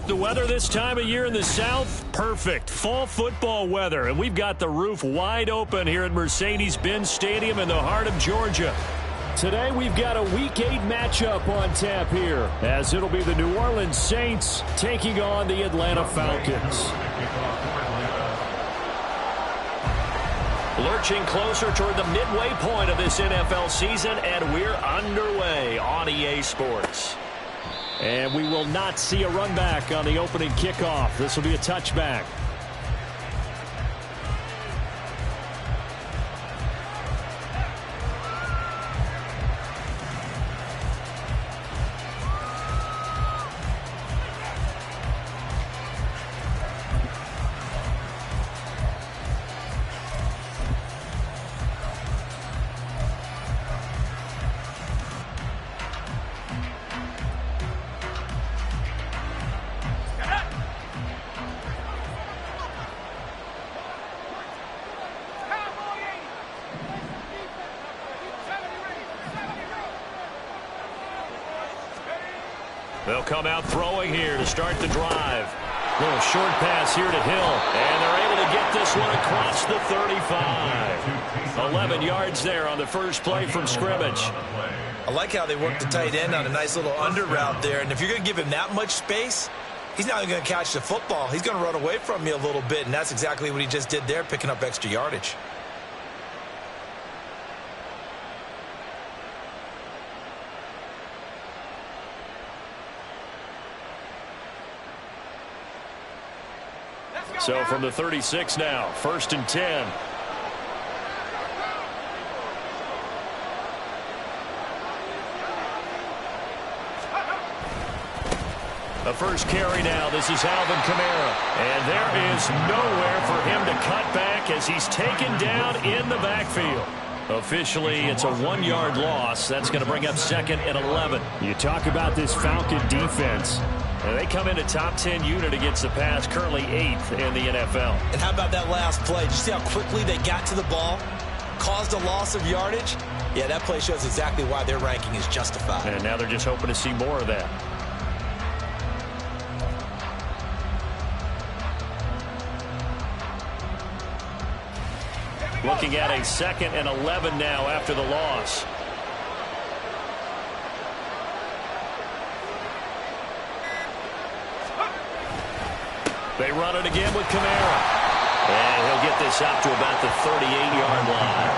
The weather this time of year in the South, perfect. Fall football weather, and we've got the roof wide open here at Mercedes-Benz Stadium in the heart of Georgia. Today we've got a Week 8 matchup on tap here, as it'll be the New Orleans Saints taking on the Atlanta Falcons. Lurching closer toward the midway point of this NFL season, and we're underway on EA Sports. And we will not see a run back on the opening kickoff. This will be a touchback. They'll come out throwing here to start the drive. Little short pass here to Hill. And they're able to get this one across the 35. 11 yards there on the first play from scrimmage. I like how they work the tight end on a nice little under route there. And if you're going to give him that much space, he's not even going to catch the football. He's going to run away from me a little bit, and that's exactly what he just did there, picking up extra yardage. So from the 36 now, 1st and 10. The first carry now. This is Alvin Kamara. And there is nowhere for him to cut back as he's taken down in the backfield. Officially, it's a 1-yard loss. That's going to bring up 2nd and 11. You talk about this Falcon defense. They come in a top 10 unit against the pass, currently 8th in the NFL. And how about that last play? Did you see how quickly they got to the ball? Caused a loss of yardage? Yeah, that play shows exactly why their ranking is justified. And now they're just hoping to see more of that. Looking at a 2nd and 11 now after the loss. They run it again with Kamara. And he'll get this out to about the 38-yard line.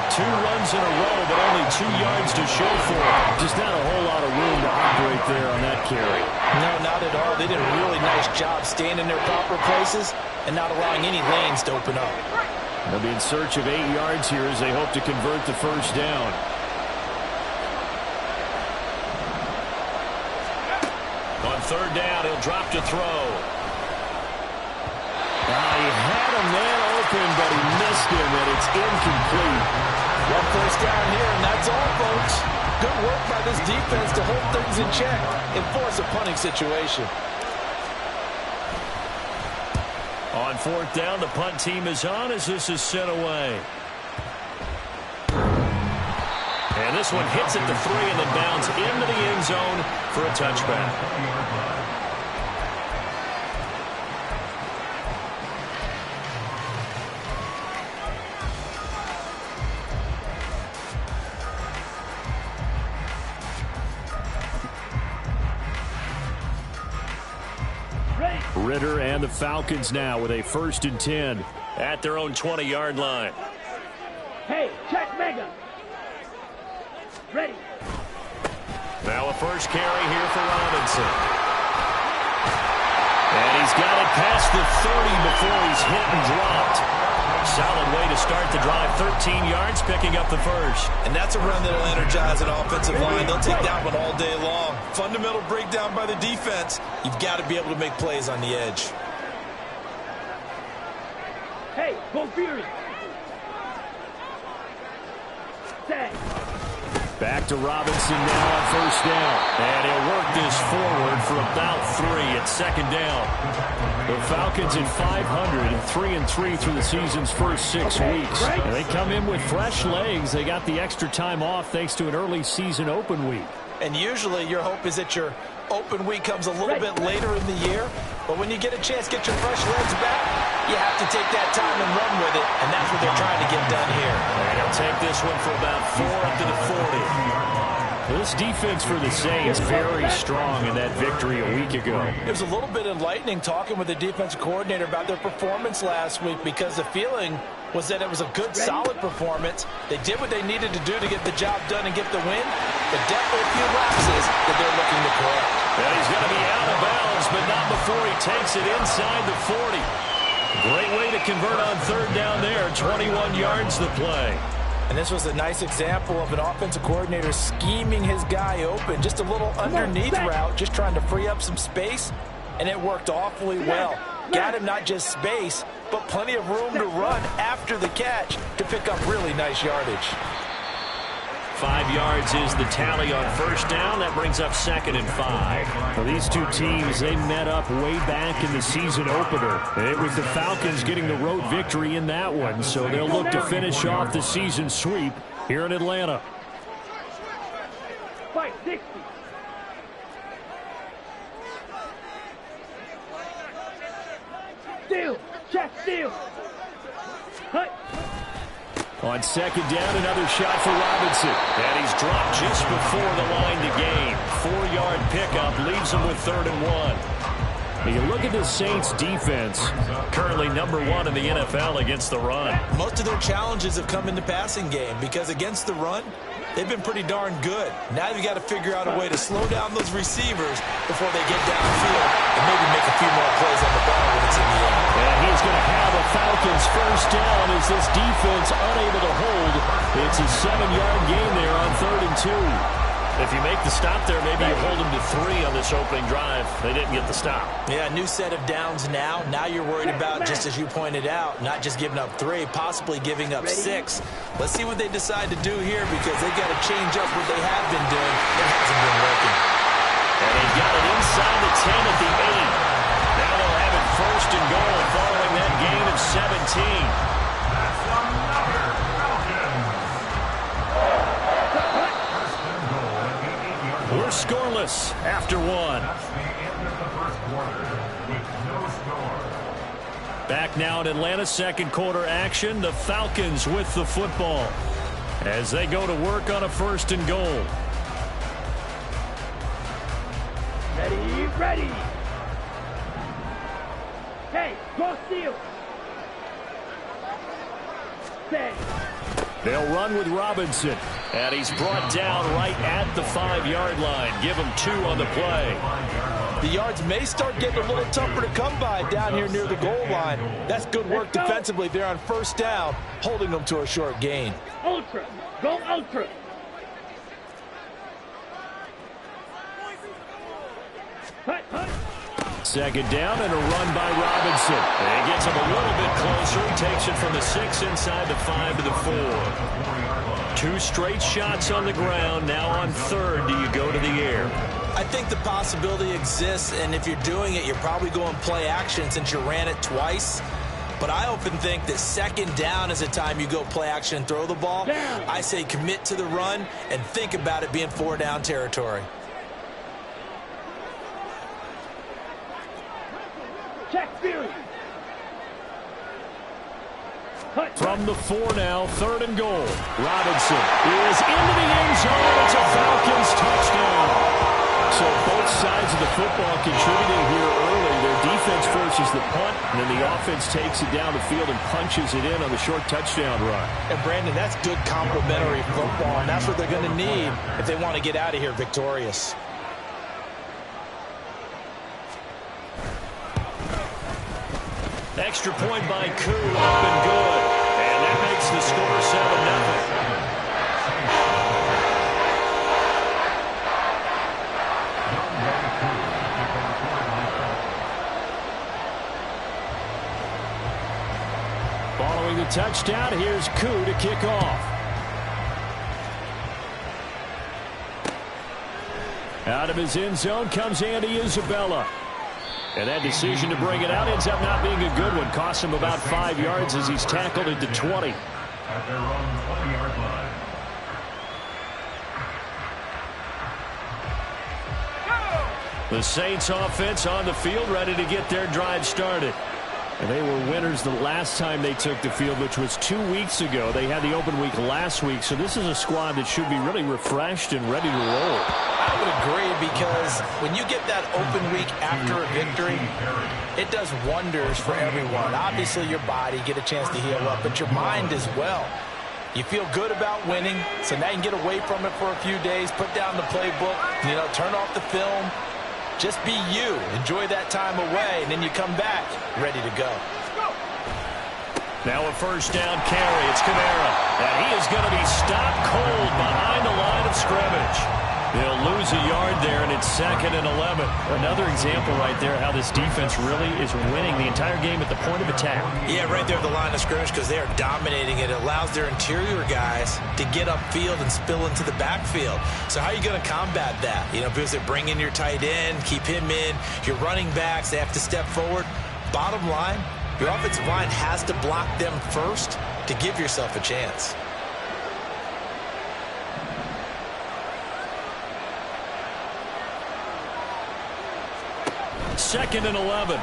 2 runs in a row, but only 2 yards to show for it. Just not a whole lot of room to operate there on that carry. No, not at all. They did a really nice job staying in their proper places and not allowing any lanes to open up. They'll be in search of 8 yards here as they hope to convert the first down. On 3rd down, he'll drop to throw. He had a man open, but he missed him, and it's incomplete. Well, first down here, and that's all, folks. Good work by this defense to hold things in check and force a punting situation. On 4th down, the punt team is on as this is sent away. And this one hits at the 3 and then bounds into the end zone for a touchback. Ritter and the Falcons now with a 1st and 10 at their own 20-yard line. Hey, check Mega. Ready. Now a first carry here for Robinson. And he's got it past the 30 before he's hit and dropped. Solid way to start the drive. 13 yards, picking up the first. And that's a run that'll energize an offensive line. They'll take that one all day long. Fundamental breakdown by the defense. You've got to be able to make plays on the edge. Hey, go Fury. Tag. Back to Robinson now on 1st down. And he'll work this forward for about 3 at 2nd down. The Falcons at 500, 3-3 through the season's first 6 weeks. And they come in with fresh legs. They got the extra time off thanks to an early season open week. And usually your hope is that you're open week comes a little bit later in the year, but when you get a chance to get your fresh legs back, you have to take that time and run with it, and that's what they're trying to get done here. And he'll take this one for about 4 up to the 40. This defense for the Saints very strong in that victory a week ago. It was a little bit enlightening talking with the defensive coordinator about their performance last week, because the feeling was that it was a good, solid performance. They did what they needed to do to get the job done and get the win, but definitely a few lapses that they're looking to correct. And he's going to be out of bounds, but not before he takes it inside the 40. Great way to convert on third down there. 21 yards to play. And this was a nice example of an offensive coordinator scheming his guy open. Just a little underneath route, just trying to free up some space, and it worked awfully well. Got him not just space, but plenty of room to run after the catch to pick up really nice yardage. 5 yards is the tally on first down. That brings up 2nd and 5. Well, these two teams, they met up way back in the season opener. It was the Falcons getting the road victory in that one, so they'll look to finish off the season sweep here in Atlanta. Fight 60. Steal. Check steal. Hut. On 2nd down, another shot for Robinson. And he's dropped just before the line to gain. 4-yard pickup leaves him with 3rd and 1. You look at the Saints defense, currently number 1 in the NFL against the run. Most of their challenges have come in the passing game, because against the run, they've been pretty darn good. Now you've got to figure out a way to slow down those receivers before they get downfield and maybe make a few more plays on the ball when it's in the air. And he's going to have the Falcons first down as this defense unable to hold. It's a 7-yard gain there on 3rd and 2. If you make the stop there, maybe you hold them to 3 on this opening drive. They didn't get the stop. Yeah, new set of downs now. Now you're worried about, just as you pointed out, not just giving up 3, possibly giving up 6. Let's see what they decide to do here, because they've got to change up what they have been doing. It hasn't been working. And they got it inside the 10 at the 8. Now they'll have it 1st and goal following that gain of 17. We're scoreless after 1. Back now in Atlanta, 2nd quarter action. The Falcons with the football as they go to work on a 1st and goal. Ready, ready. Hey, go steal. Set. They'll run with Robinson, and he's brought down right at the 5-yard line. Give him 2 on the play. The yards may start getting a little tougher to come by down here near the goal line. That's good work defensively there on 1st down, holding them to a short gain. Ultra. Go ultra. Hut, hut. 2nd down and a run by Robinson. And he gets him a little bit closer. He takes it from the 6 inside the 5 to the 4. 2 straight shots on the ground. Now on 3rd, do you go to the air? I think the possibility exists, and if you're doing it, you're probably going play action since you ran it twice. But I often think that 2nd down is a time you go play action and throw the ball. I say commit to the run and think about it being 4-down territory. Check Fury. From the 4 now, 3rd and goal. Robinson is into the end zone. It's a Falcons touchdown. So both sides of the football contributing here early. Their defense forces the punt, and then the offense takes it down the field and punches it in on the short touchdown run. And Brandon, that's good complementary football, and that's what they're going to need if they want to get out of here victorious. Extra point by Koo, up and good. And that makes the score 7-0. Following the touchdown, here's Koo to kick off. Out of his end zone comes Andy Isabella. And that decision to bring it out ends up not being a good one. Costs him about 5 yards as he's tackled at the 20. At their own 20-yard line. The Saints offense on the field, ready to get their drive started. And they were winners the last time they took the field, which was 2 weeks ago. They had the open week last week, so this is a squad that should be really refreshed and ready to roll. I would agree, because when you get that open week after a victory, it does wonders for everyone. Obviously, your body, get a chance to heal up, but your mind as well. You feel good about winning, so now you can get away from it for a few days, put down the playbook, turn off the film. Just be you. Enjoy that time away, and then you come back ready to go. Now a first down carry. It's Kamara. And he is going to be stopped cold behind the line of scrimmage. They'll lose a yard there, and it's 2nd and 11. Another example right there how this defense really is winning the entire game at the point of attack. Yeah, right there at the line of scrimmage, because they are dominating it. It allows their interior guys to get upfield and spill into the backfield. So how are you going to combat that? Because they bring in your tight end, keep him in. Your running backs, they have to step forward. Bottom line, your offensive line has to block them first to give yourself a chance. Second and 11.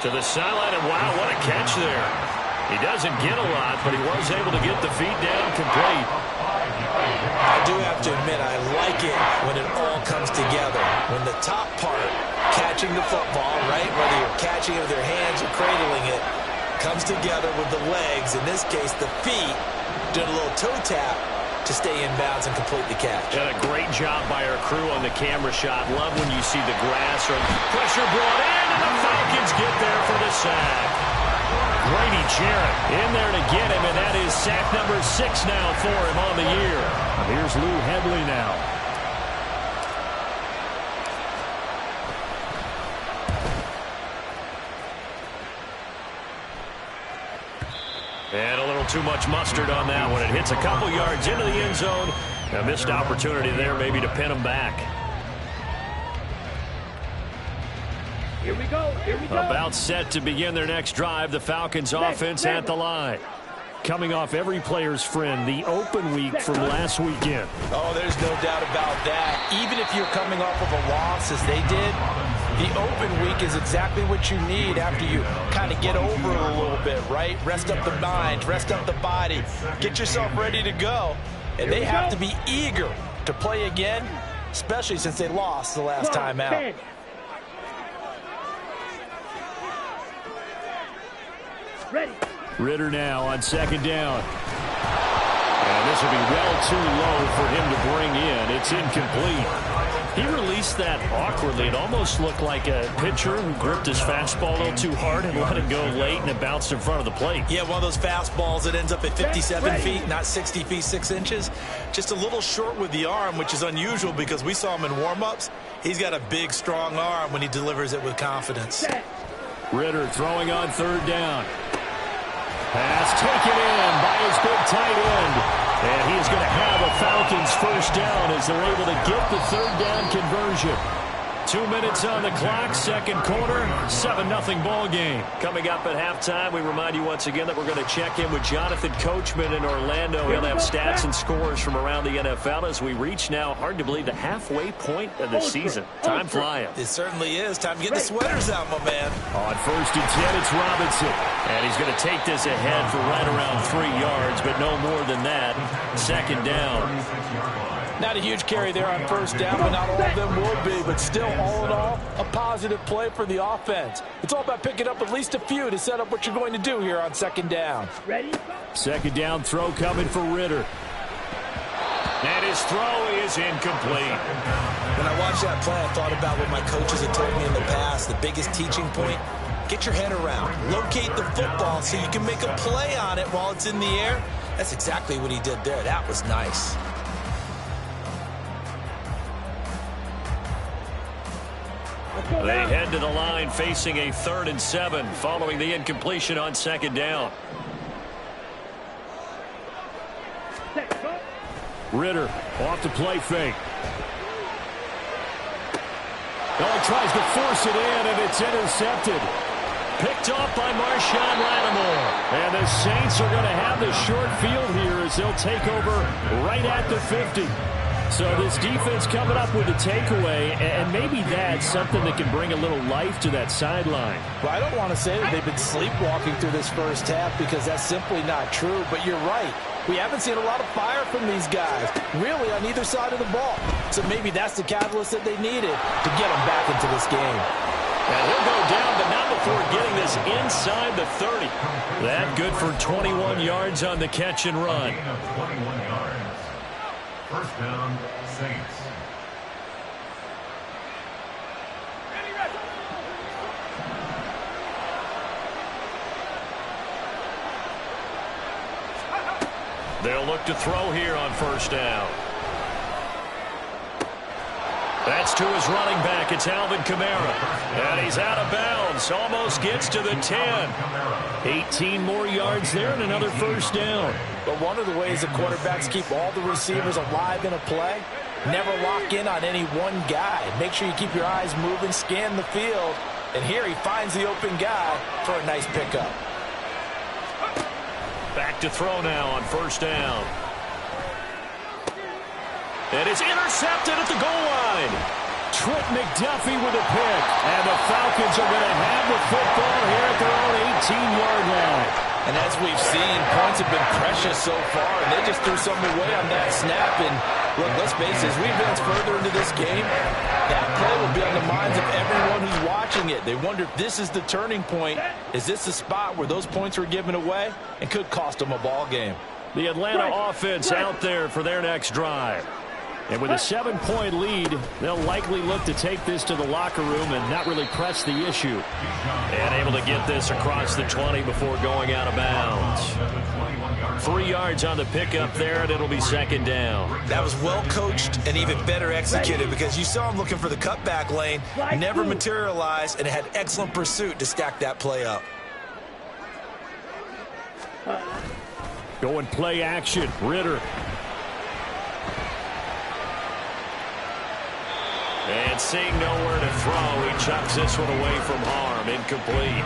To the sideline, and wow, what a catch there. He doesn't get a lot, but he was able to get the feet down complete. I do have to admit, I like it when it all comes together. When the top part, catching the football, right, whether you're catching it with your hands or cradling it, comes together with the legs. In this case, the feet, doing a little toe tap to stay in bounds and complete the catch. And a great job by our crew on the camera shot. Love when you see the grass or pressure brought in, and the Falcons get there for the sack. Grady Jarrett in there to get him, and that is sack number 6 now for him on the year. Here's Lou Hedley now. And a little too much mustard on that one. It hits a couple yards into the end zone. A missed opportunity there maybe to pin him back. Here we go. Here we go. About set to begin their next drive. The Falcons offense at the line. Coming off every player's friend, the open week from last weekend. Oh, there's no doubt about that. Even if you're coming off of a loss as they did, the open week is exactly what you need after you kind of get over it a little bit, right? Rest up the mind, rest up the body, get yourself ready to go. And they have to be eager to play again, especially since they lost the last time out. Ready. Ritter now on 2nd down. And this will be well too low for him to bring in. It's incomplete. He released that awkwardly. It almost looked like a pitcher who gripped his fastball a little too hard and let it go late, and it bounced in front of the plate. Yeah, one of those fastballs that ends up at 57 feet, not 60 feet, 6 inches. Just a little short with the arm, which is unusual because we saw him in warm-ups. He's got a big, strong arm when he delivers it with confidence. Ritter throwing on 3rd down. Pass taken in by his big tight end. And he's going to have a Falcons first down as they're able to get the 3rd down conversion. 2 minutes on the clock, 2nd quarter, 7-0 ball game. Coming up at halftime, we remind you once again that we're going to check in with Jonathan Coachman in Orlando. He'll have stats and scores from around the NFL as we reach now, hard to believe, the halfway point of the season. Time flying. It certainly is. Time to get the sweaters out, my man. On 1st and 10, it's Robinson. And he's going to take this ahead for right around 3 yards, but no more than that. 2nd down. Not a huge carry there on 1st down, but not all of them will be. But still, all in all, a positive play for the offense. It's all about picking up at least a few to set up what you're going to do here on 2nd down. Ready? 2nd down throw coming for Ritter. And his throw is incomplete. When I watched that play, I thought about what my coaches had told me in the past. The biggest teaching point, get your head around. Locate the football so you can make a play on it while it's in the air. That's exactly what he did there. That was nice. They head to the line facing a 3rd and 7 following the incompletion on 2nd down. Ritter off the play fake. Oh, tries to force it in, and it's intercepted. Picked off by Marshawn Lattimore. And the Saints are going to have the short field here as they'll take over right at the 50. So this defense coming up with a takeaway, and maybe that's something that can bring a little life to that sideline. Well, I don't want to say that they've been sleepwalking through this first half because that's simply not true, but you're right. We haven't seen a lot of fire from these guys, really, on either side of the ball. So maybe that's the catalyst that they needed to get them back into this game. And he'll go down, but not before getting this inside the 30. That good for 21 yards on the catch and run. Gain of 21 yards. First down, Saints. They'll look to throw here on first down. That's to his running back. It's Alvin Kamara. And he's out of bounds. Almost gets to the 10. 18 more yards there and another first down. But one of the ways the quarterbacks keep all the receivers alive in a play, never lock in on any one guy. Make sure you keep your eyes moving, scan the field. And here he finds the open guy for a nice pickup. Back to throw now on first down. And it's intercepted at the goal line. Trent McDuffie with a pick. And the Falcons are going to have the football here at their own 18-yard line. And as we've seen, points have been precious so far, and they just threw something away on that snap. And look, let's face it, as we advance further into this game, that play will be on the minds of everyone who's watching it. They wonder if this is the turning point. Is this the spot where those points were given away and could cost them a ball game? The Atlanta offense out there for their next drive. And with a 7-point lead, they'll likely look to take this to the locker room and not really press the issue. And able to get this across the 20 before going out of bounds. 3 yards on the pickup there, and it'll be second down. That was well coached and even better executed because you saw him looking for the cutback lane, never materialized, and had excellent pursuit to stack that play up. Going play action, Ritter. And seeing nowhere to throw, he chucks this one away from harm. Incomplete.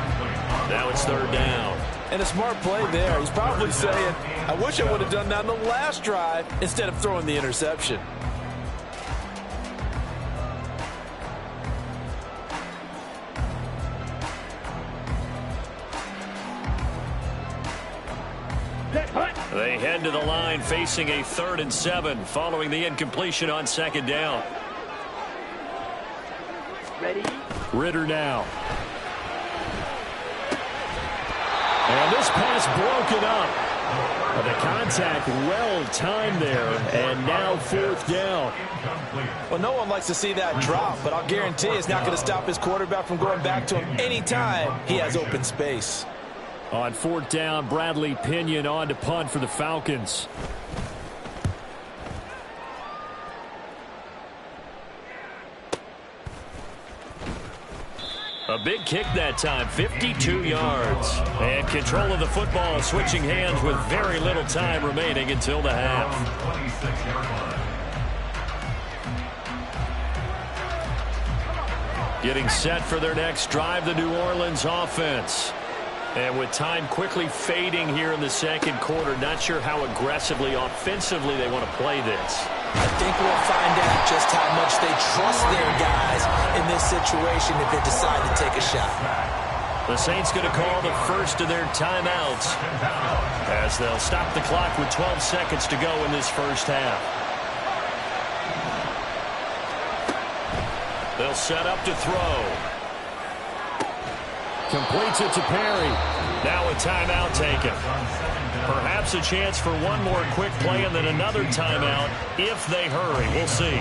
Now it's third down. And a smart play there. He's probably saying, I wish I would have done that on the last drive instead of throwing the interception. They head to the line facing a 3rd and 7 following the incompletion on second down. Ready? Ritter now. And this pass broken up. The contact well timed there, and now 4th down. Well, no one likes to see that drop, but I'll guarantee it's not going to stop his quarterback from going back to him anytime he has open space. On 4th down, Bradley Pinion on to punt for the Falcons. A big kick that time, 52 yards. And control of the football switching hands with very little time remaining until the half. Getting set for their next drive, the New Orleans offense. And with time quickly fading here in the second quarter, not sure how aggressively, offensively they want to play this. I think we'll find out just how much they trust their guys in this situation if they decide to take a shot. The Saints going to call the first of their timeouts as they'll stop the clock with 12 seconds to go in this first half. They'll set up to throw. Completes it to Perry. Now a timeout taken. Perhaps a chance for one more quick play and then another timeout if they hurry. We'll see.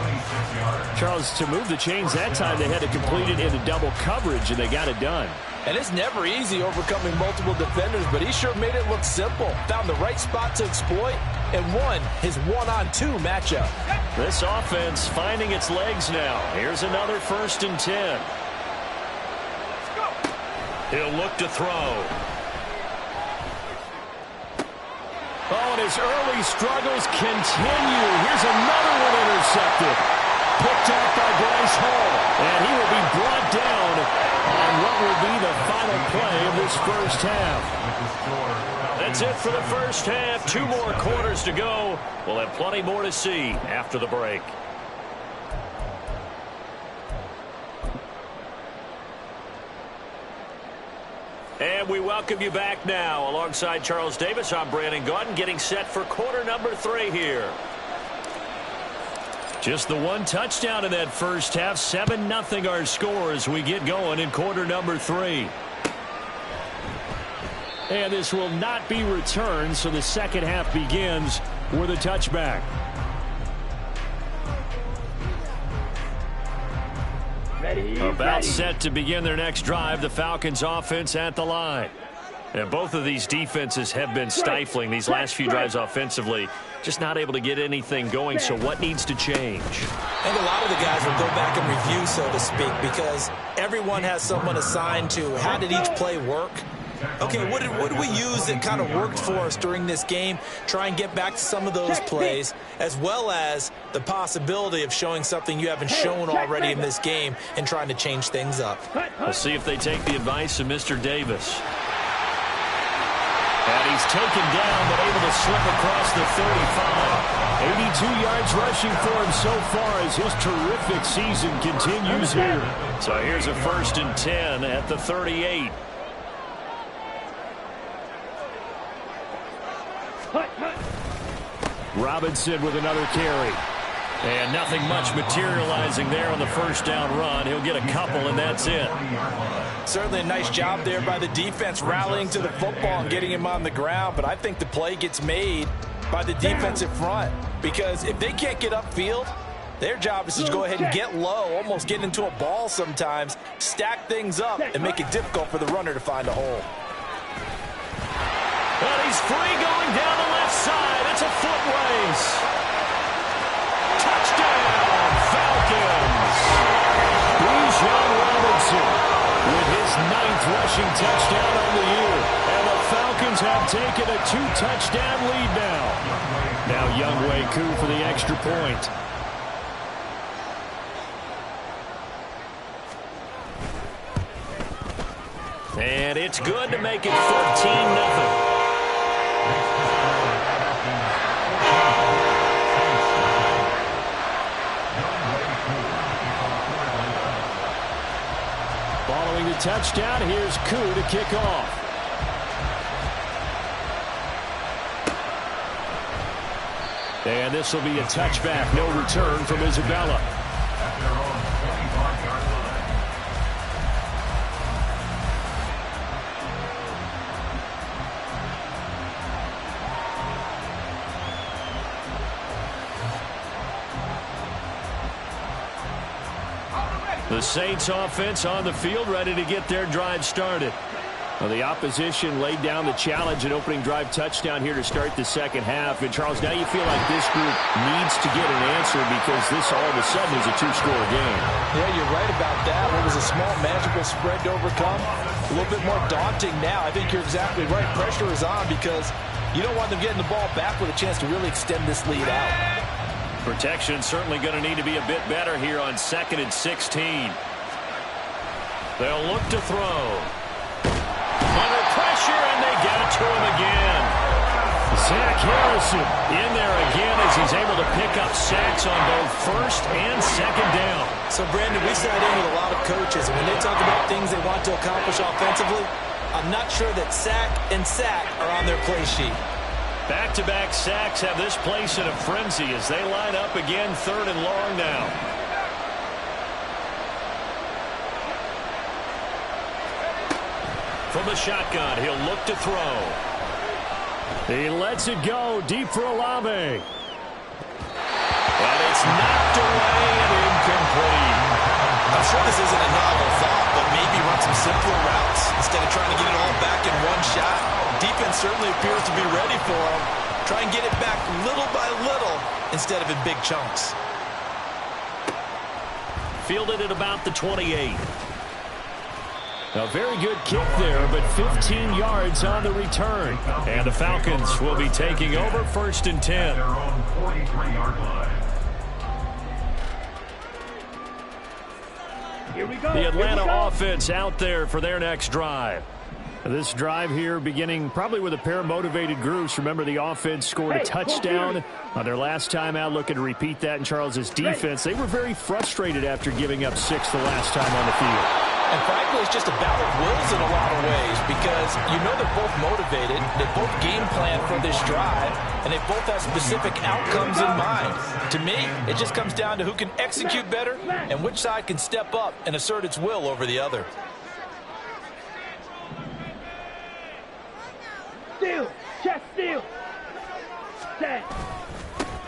Charles, to move the chains that time, they had to complete it into double coverage, and they got it done. And it's never easy overcoming multiple defenders, but he sure made it look simple. Found the right spot to exploit and won his one-on-2 matchup. This offense finding its legs now. Here's another 1st and 10. He'll look to throw. Oh, and his early struggles continue. Here's another one intercepted. Picked up by Bryce Hall. And he will be brought down on what will be the final play of this first half. That's it for the first half. 2 more quarters to go. We'll have plenty more to see after the break. And we welcome you back now. Alongside Charles Davis, I'm Brandon Gaudin, getting set for quarter number 3 here. Just the 1 touchdown in that first half. 7-0 our score as we get going in quarter number 3. And this will not be returned, so the second half begins with a touchback. About set to begin their next drive, the Falcons offense at the line. And both of these defenses have been stifling these last few drives offensively. Just not able to get anything going, so what needs to change? I think a lot of the guys will go back and review, so to speak, because everyone has someone assigned to how did each play work. Okay, what did we use that kind of worked for us during this game? Try and get back to some of those plays, as well as the possibility of showing something you haven't shown already in this game and trying to change things up. We'll see if they take the advice of Mr. Davis. And he's taken down, but able to slip across the 35. 82 yards rushing for him so far as his terrific season continues here. So here's a 1st and 10 at the 38. Robinson with another carry. And nothing much materializing there on the first down run. He'll get a couple, and that's it. Certainly a nice job there by the defense rallying to the football and getting him on the ground. But I think the play gets made by the defensive front, because if they can't get upfield, their job is to go ahead and get low, almost get into a ball sometimes, stack things up, and make it difficult for the runner to find a hole. And he's free going down the left side. It's a foot race. Touchdown, Falcons. Bijan Robinson with his 9th rushing touchdown on the year. And the Falcons have taken a 2-touchdown lead now. Now Younghoe Koo for the extra point. And it's good to make it 14-0. Following the touchdown, here's Koo to kick off. And this will be a touchback, no return from Isabella. The Saints offense on the field, ready to get their drive started. Well, the opposition laid down the challenge and opening drive touchdown here to start the second half. And, Charles, now you feel like this group needs to get an answer because this all of a sudden is a 2-score game. Yeah, you're right about that. What was a small, manageable spread to overcome, a little bit more daunting now. I think you're exactly right. Pressure is on because you don't want them getting the ball back with a chance to really extend this lead out. Protection certainly going to need to be a bit better here on 2nd and 16. They'll look to throw. Under pressure, and they get it to him again. Zach Harrison in there again as he's able to pick up sacks on both 1st and 2nd down. So, Brandon, we sat in with a lot of coaches, and when they talk about things they want to accomplish offensively, I'm not sure that sack and sack are on their play sheet. Back-to-back sacks have this place in a frenzy as they line up again 3rd and long now. From the shotgun, he'll look to throw. He lets it go deep for Olave. And it's knocked away and incomplete. I'm sure this isn't a novel thought, but maybe run some simpler routes instead of trying to get it all back in one shot. Defense certainly appears to be ready for him. Try and get it back little by little instead of in big chunks. Fielded at about the 28. A very good kick there, but 15 yards on the return. And the Falcons will be taking over 1st and 10. Their own 43-yard line. Here we go. The Atlanta offense out there for their next drive. This drive here beginning probably with a pair of motivated groups. Remember, the offense scored a touchdown on their last time out. Looking to repeat that in Charles's defense. They were very frustrated after giving up 6 the last time on the field. And frankly, it's just a battle of wills in a lot of ways because you know they're both motivated. They both game plan for this drive, and they both have specific outcomes in mind. To me, it just comes down to who can execute better and which side can step up and assert its will over the other. Steal. Chest steal. Set.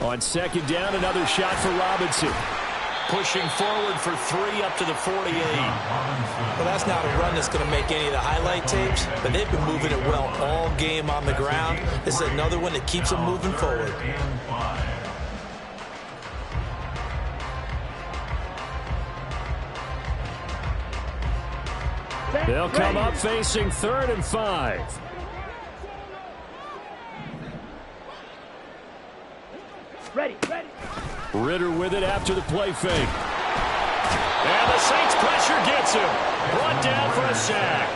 On second down, another shot for Robinson. Pushing forward for 3 up to the 48. Well, that's not a run that's going to make any of the highlight tapes, but they've been moving it well all game on the ground. This is another one that keeps them moving forward. They'll come up facing 3rd and 5. Ready. Ritter with it after the play fake. And the Saints pressure gets him. Brought down for a sack.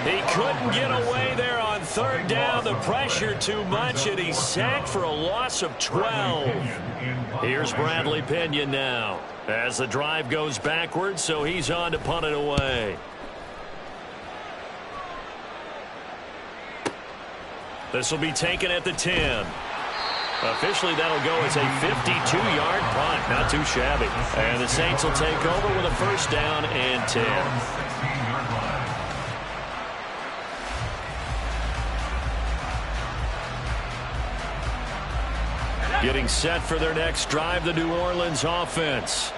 He couldn't get away there on 3rd down. The pressure too much, and he's sacked for a loss of 12. Here's Bradley Pinion now as the drive goes backwards, so he's on to punt it away. This will be taken at the 10. Officially, that'll go as a 52-yard punt. Not too shabby. And the Saints will take over with a 1st down and 10. Getting set for their next drive, the New Orleans offense.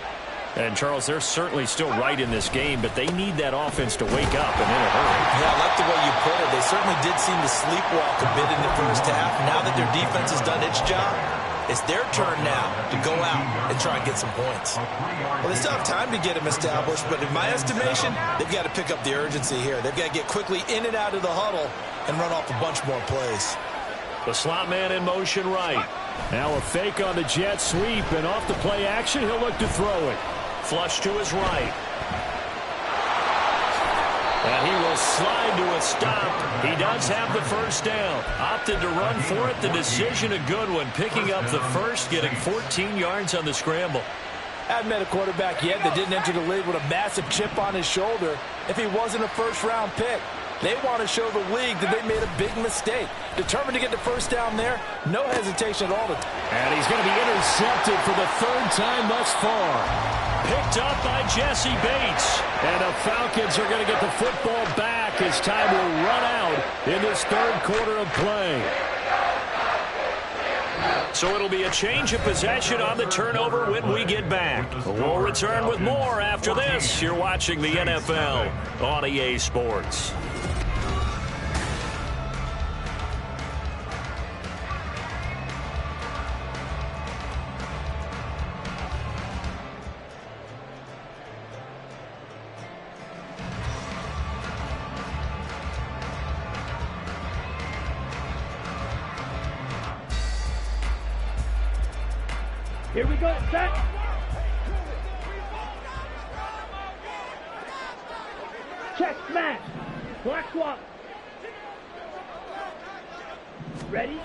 And, Charles, they're certainly still right in this game, but they need that offense to wake up and in a hurry. Yeah, I like the way you put it. They certainly did seem to sleepwalk a bit in the first half. Now that their defense has done its job, it's their turn now to go out and try and get some points. Well, they still have time to get them established, but in my estimation, they've got to pick up the urgency here. They've got to get quickly in and out of the huddle and run off a bunch more plays. The slot man in motion right. Now a fake on the jet sweep, and off the play action, he'll look to throw it. Flush to his right. And he will slide to a stop. He does have the 1st down. Opted to run for it. The decision a good one. Picking up the 1st, getting 14 yards on the scramble. Haven't met a quarterback yet that didn't enter the league with a massive chip on his shoulder if he wasn't a 1st-round pick. They want to show the league that they made a big mistake. Determined to get the 1st down there, no hesitation at all. And he's going to be intercepted for the 3rd time thus far. Picked up by Jesse Bates. And the Falcons are going to get the football back as time will run out in this 3rd quarter of play. So it'll be a change of possession on the turnover when we get back. We'll return with more after this. You're watching the NFL on EA Sports. Here we go. Set. Check smash. Black swap. Ready?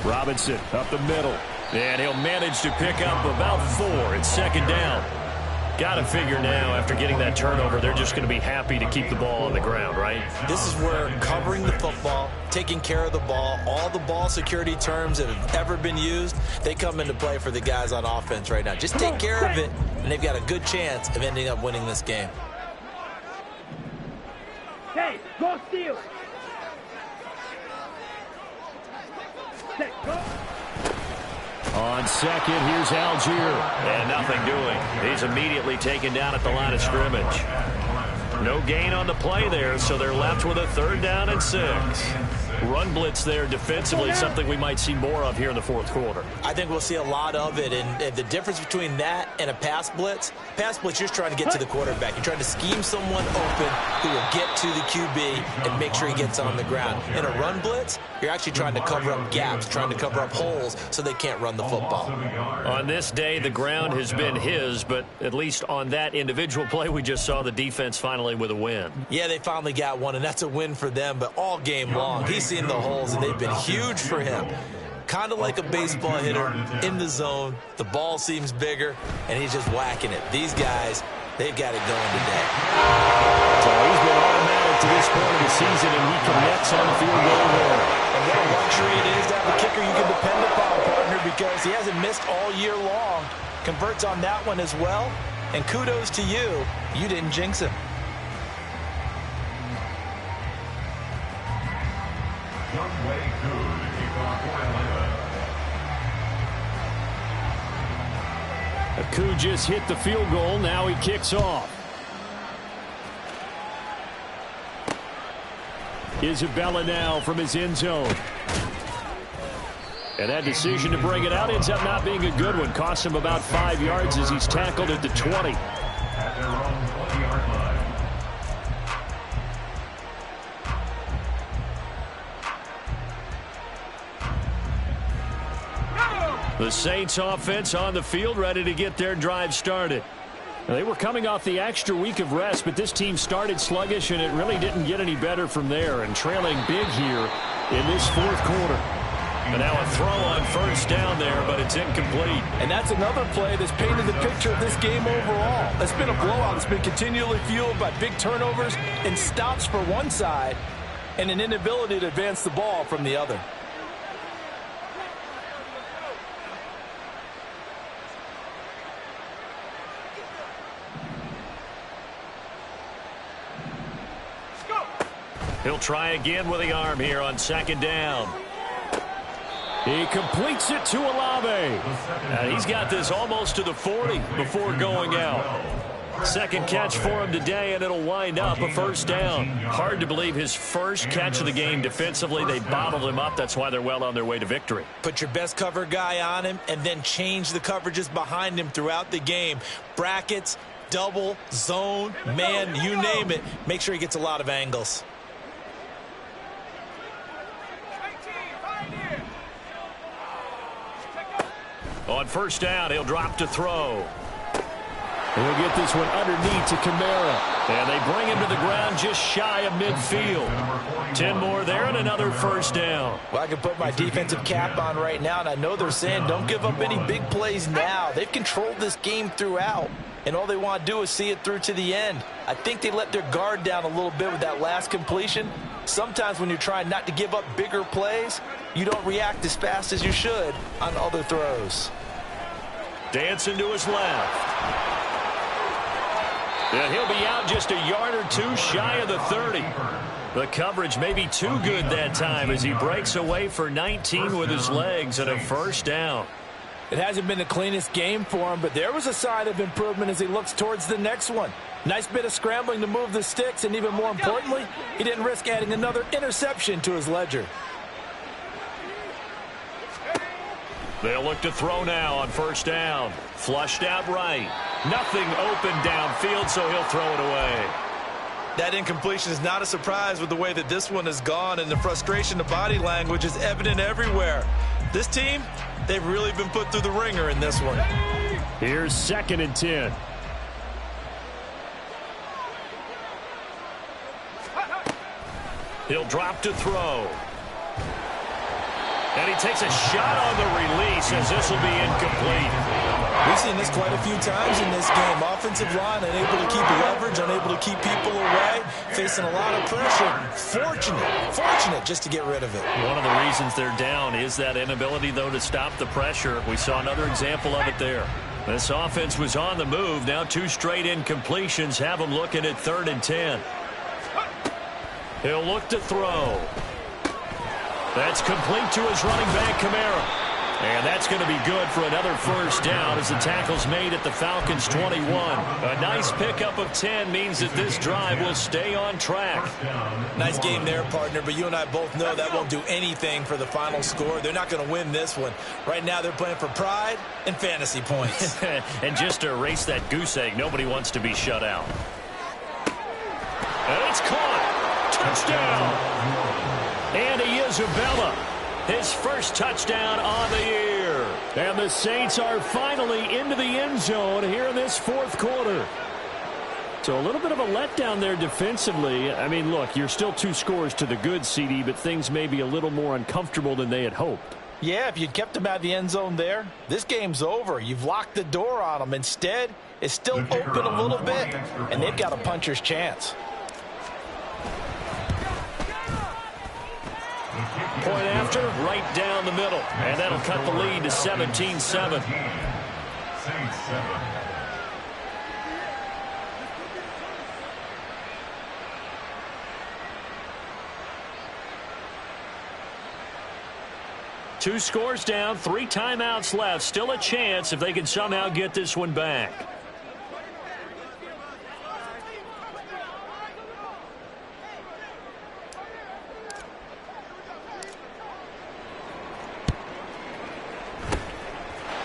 Robinson up the middle. And he'll manage to pick up about 4. It's 2nd down. Got to figure now, after getting that turnover, they're just going to be happy to keep the ball on the ground, right? This is where covering the football, taking care of the ball, all the ball security terms that have ever been used, they come into play for the guys on offense right now. Just take care of it, and they've got a good chance of ending up winning this game. Hey, go steal. Set, go. On second, here's Algier. And nothing doing. He's immediately taken down at the line of scrimmage. No gain on the play there, so they're left with a 3rd down and 6. Run blitz there defensively, something we might see more of here in the fourth quarter. I think we'll see a lot of it, and the difference between that and a pass blitz, you're just trying to get to the quarterback. You're trying to scheme someone open who will get to the QB and make sure he gets on the ground. In a run blitz, you're actually trying to cover up gaps, trying to cover up holes so they can't run the football. On this day, the ground has been his, but at least on that individual play, we just saw the defense finally with a win. Yeah, they finally got one, and that's a win for them, but all game long, he's seen the holes, and they've been huge for him. Kind of like a baseball hitter in the zone. The ball seems bigger, and he's just whacking it. These guys, they've got it going today. So he's been automatic to this point of the season, and he connects on the field goal there. And what a luxury it is to have a kicker you can depend upon, partner, because he hasn't missed all year long. Converts on that one as well, and kudos to you. You didn't jinx him. Aku just hit the field goal. Now he kicks off. Isabella now from his end zone. And that decision to bring it out ends up not being a good one. Costs him about 5 yards as he's tackled at the 20. At their own 20-yard line. The Saints offense on the field, ready to get their drive started. They were coming off the extra week of rest, but this team started sluggish, and it really didn't get any better from there, and trailing big here in this fourth quarter. And now a throw on first down there, but it's incomplete. And that's another play that's painted the picture of this game overall. It's been a blowout. It's been continually fueled by big turnovers and stops for one side and an inability to advance the ball from the other. He'll try again with the arm here on second down. He completes it to Olave. And he's got this almost to the 40 before going out. Second catch for him today, and it'll wind up a first down. Hard to believe his first catch of the game defensively. They bottled him up. That's why they're well on their way to victory. Put your best cover guy on him, and then change the coverages behind him throughout the game. Brackets, double, zone, man, you name it. Make sure he gets a lot of angles. On first down, he'll drop to throw. He'll get this one underneath to Kamara. And they bring him to the ground just shy of midfield. 10 more there and another first down. Well, I can put my defensive cap on right now, and I know they're saying don't give up any big plays now. They've controlled this game throughout, and all they want to do is see it through to the end. I think they let their guard down a little bit with that last completion. Sometimes when you're trying not to give up bigger plays, you don't react as fast as you should on other throws. Dancing to his left. And he'll be out just a yard or two shy of the 30. The coverage may be too good that time as he breaks away for 19 with his legs and a first down. It hasn't been the cleanest game for him, but there was a sign of improvement as he looks towards the next one. Nice bit of scrambling to move the sticks, and even more importantly, he didn't risk adding another interception to his ledger. They'll look to throw now on first down. Flushed out right. Nothing open downfield, so he'll throw it away. That incompletion is not a surprise with the way that this one has gone, and the frustration, the body language is evident everywhere. This team, they've really been put through the ringer in this one. Here's 2nd and 10. He'll drop to throw. And he takes a shot on the release as this will be incomplete. We've seen this quite a few times in this game. Offensive line unable to keep leverage, unable to keep people away, facing a lot of pressure. Fortunate just to get rid of it. One of the reasons they're down is that inability, though, to stop the pressure. We saw another example of it there. This offense was on the move. Now 2 straight incompletions have them looking at 3rd and 10. He'll look to throw. That's complete to his running back, Kamara. And that's going to be good for another first down as the tackle's made at the Falcons' 21. A nice pickup of 10 means that this drive will stay on track. Nice game there, partner, but you and I both know that won't do anything for the final score. They're not going to win this one. Right now they're playing for pride and fantasy points. And just to erase that goose egg, nobody wants to be shut out. And it's caught. Touchdown. Andy Isabella. His first touchdown on the year. And the Saints are finally into the end zone here in this fourth quarter. So a little bit of a letdown there defensively. I mean, look, you're still 2 scores to the good, CD, but things may be a little more uncomfortable than they had hoped. Yeah, if you'd kept them out of the end zone there, this game's over. You've locked the door on them. Instead, it's still open a little bit, and they've got a puncher's chance. Point after, right down the middle. And that'll cut the lead to 17-7. Saints 7. Two scores down, 3 timeouts left. Still a chance if they can somehow get this one back.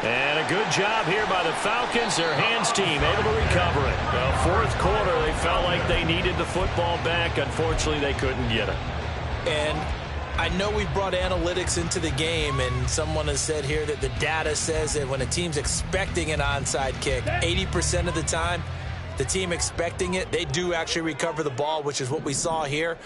And a good job here by the Falcons. Their hands team able to recover it. Well, fourth quarter, they felt like they needed the football back. Unfortunately, they couldn't get it. And I know we brought analytics into the game, and someone has said here that the data says that when a team's expecting an onside kick, 80% of the time, the team expecting it, they do actually recover the ball, which is what we saw here.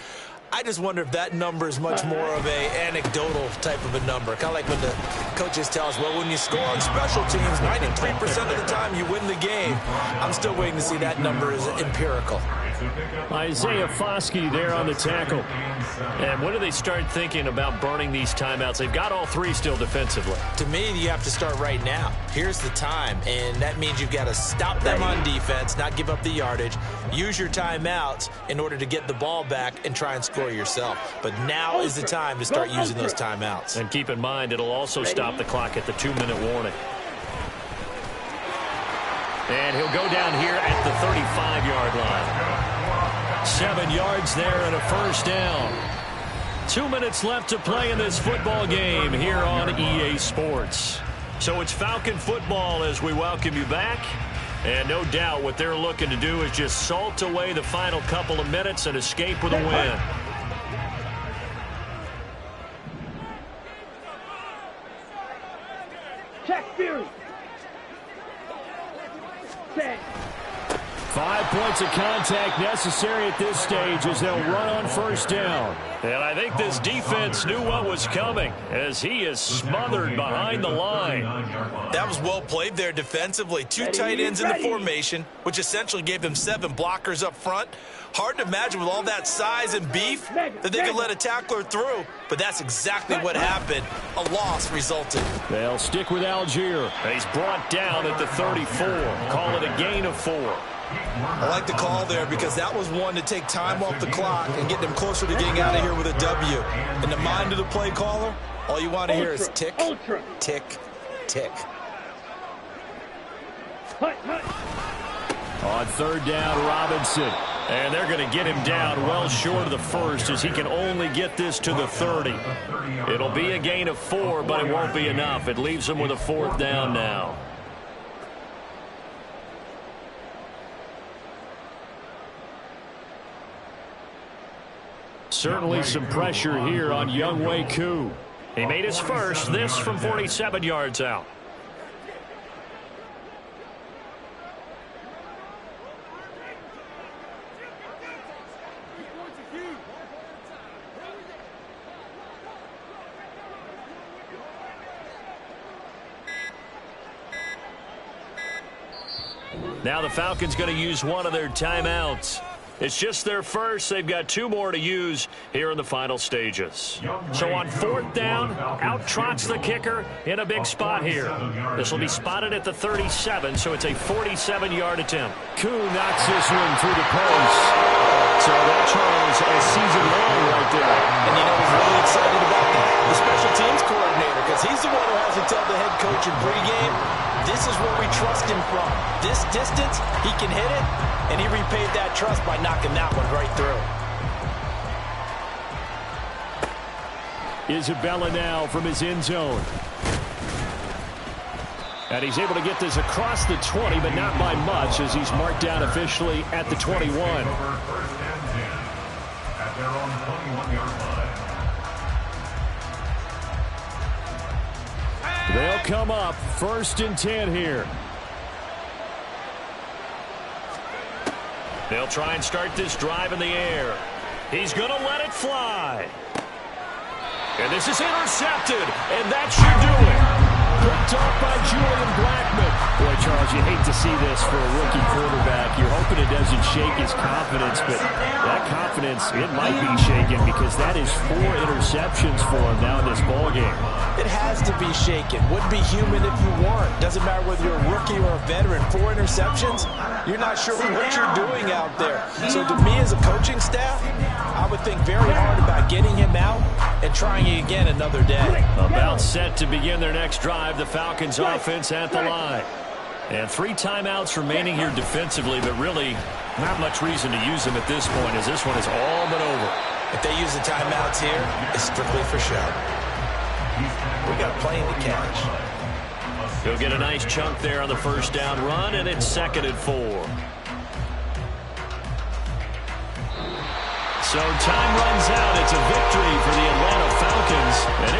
I just wonder if that number is much more of a anecdotal type of a number. Kind of like when the coaches tell us, well, when you score on special teams, 93% of the time you win the game. I'm still waiting to see that number is empirical. Isaiah Foskey there on the tackle. And when do they start thinking about burning these timeouts? They've got all 3 still defensively. To me, you have to start right now. Here's the time, and that means you've got to stop them on defense, not give up the yardage, use your timeouts in order to get the ball back and try and score yourself. But now is the time to start using those timeouts. And keep in mind, it'll also stop the clock at the 2-minute warning. And he'll go down here at the 35-yard line. 7 yards there and a first down. 2 minutes left to play in this football game here on EA Sports. So it's Falcon football as we welcome you back. And no doubt what they're looking to do is just salt away the final couple of minutes and escape with a win. Check Fury. 10. 5 points of contact necessary at this stage as they'll run on first down. And I think this defense knew what was coming as he is smothered behind the line. That was well played there defensively. 2 tight ends in the formation, which essentially gave them 7 blockers up front. Hard to imagine with all that size and beef that they could let a tackler through. But that's exactly what happened. A loss resulted. They'll stick with Algier. He's brought down at the 34. Call it a gain of 4. I like the call there because that was one to take time off the clock and get them closer to getting out of here with a W. In the mind of the play caller, all you want to hear is tick, tick, tick. On third down, Robinson. And they're going to get him down well short of the first as he can only get this to the 30. It'll be a gain of 4, but it won't be enough. It leaves him with a 4th down now. Certainly some pressure here on Younghoe Koo. He made his first, this from 47 yards out. Now the Falcons going to use one of their timeouts. It's just their first. They've got 2 more to use here in the final stages. So on 4th down, out trots the kicker in a big spot here. This will be spotted at the 37, so it's a 47-yard attempt. Koo knocks this one through the post. So that Charles a season long right there. And you know, he's really excited about that. The special teams coordinator, because he's the one who has to tell is where we trust him from. This distance, he can hit it, and he repaid that trust by knocking that one right through. Isabella now from his end zone. And he's able to get this across the 20, but not by much, as he's marked down officially at the 21. First and 10 at their own 21-yard line. They'll come up 1st and 10 here. They'll try and start this drive in the air. He's going to let it fly. And this is intercepted, and that should do it. Picked off by Julian Blackmon. Boy, Charles, you hate to see this for a rookie quarterback. You're hoping it doesn't shake his confidence, but that confidence, it might be shaken because that is 4 interceptions for him now in this ballgame. It has to be shaken. Wouldn't be human if you weren't. Doesn't matter whether you're a rookie or a veteran. 4 interceptions, you're not sure what you're doing out there. So to me as a coaching staff, I would think very hard about getting him out and trying it again another day. About set to begin their next drive, the Falcons offense at the line. And 3 timeouts remaining here defensively, but really not much reason to use them at this point, as this one is all but over. If they use the timeouts here, it's strictly for show. We got a plane to catch. He'll get a nice chunk there on the first down run, and it's 2nd and 4. So time runs out. It's a victory for the Atlanta Falcons. And